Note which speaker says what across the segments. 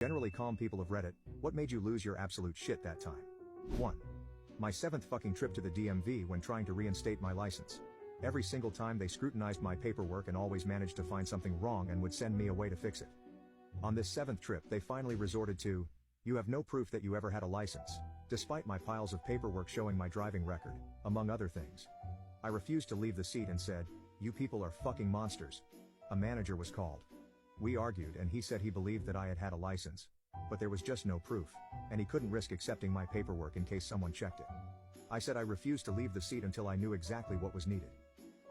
Speaker 1: Generally calm people of Reddit, what made you lose your absolute shit that time? 1. My 7th fucking trip to the DMV when trying to reinstate my license. Every single time they scrutinized my paperwork and always managed to find something wrong and would send me away to fix it. On this 7th trip they finally resorted to, "You have no proof that you ever had a license," despite my piles of paperwork showing my driving record, among other things. I refused to leave the seat and said, "You people are fucking monsters." A manager was called. We argued and he said he believed that I had had a license. But there was just no proof, and he couldn't risk accepting my paperwork in case someone checked it. I said I refused to leave the seat until I knew exactly what was needed.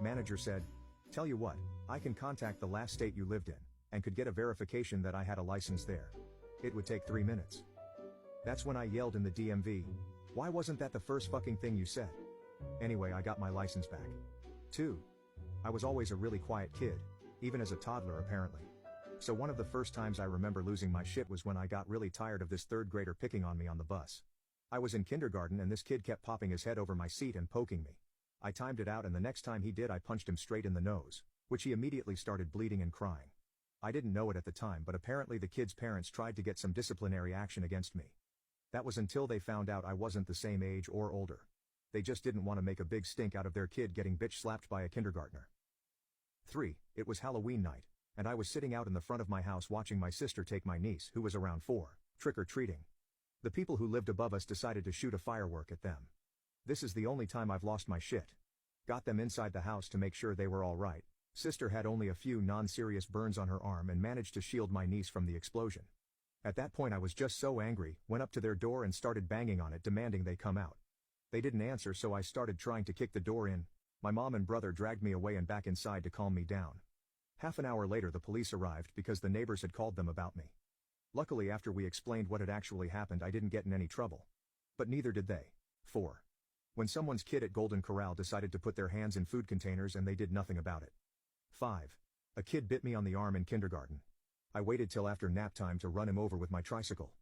Speaker 1: Manager said, "Tell you what, I can contact the last state you lived in, and could get a verification that I had a license there. It would take 3 minutes." That's when I yelled in the DMV, "Why wasn't that the first fucking thing you said?" Anyway, I got my license back. 2. I was always a really quiet kid, even as a toddler apparently. So one of the first times I remember losing my shit was when I got really tired of this 3rd grader picking on me on the bus. I was in kindergarten and this kid kept popping his head over my seat and poking me. I timed it out and the next time he did I punched him straight in the nose, which he immediately started bleeding and crying. I didn't know it at the time, but apparently the kid's parents tried to get some disciplinary action against me. That was until they found out I wasn't the same age or older. They just didn't want to make a big stink out of their kid getting bitch slapped by a kindergartner. 3. It was Halloween night, and I was sitting out in the front of my house watching my sister take my niece, who was around 4, trick-or-treating. The people who lived above us decided to shoot a firework at them. This is the only time I've lost my shit. Got them inside the house to make sure they were all right. Sister had only a few non-serious burns on her arm and managed to shield my niece from the explosion. At that point I was just so angry, went up to their door and started banging on it demanding they come out. They didn't answer, so I started trying to kick the door in. My mom and brother dragged me away and back inside to calm me down. Half an hour later the police arrived because the neighbors had called them about me. Luckily after we explained what had actually happened I didn't get in any trouble. But neither did they. 4. When someone's kid at Golden Corral decided to put their hands in food containers and they did nothing about it. 5. A kid bit me on the arm in kindergarten. I waited till after nap time to run him over with my tricycle.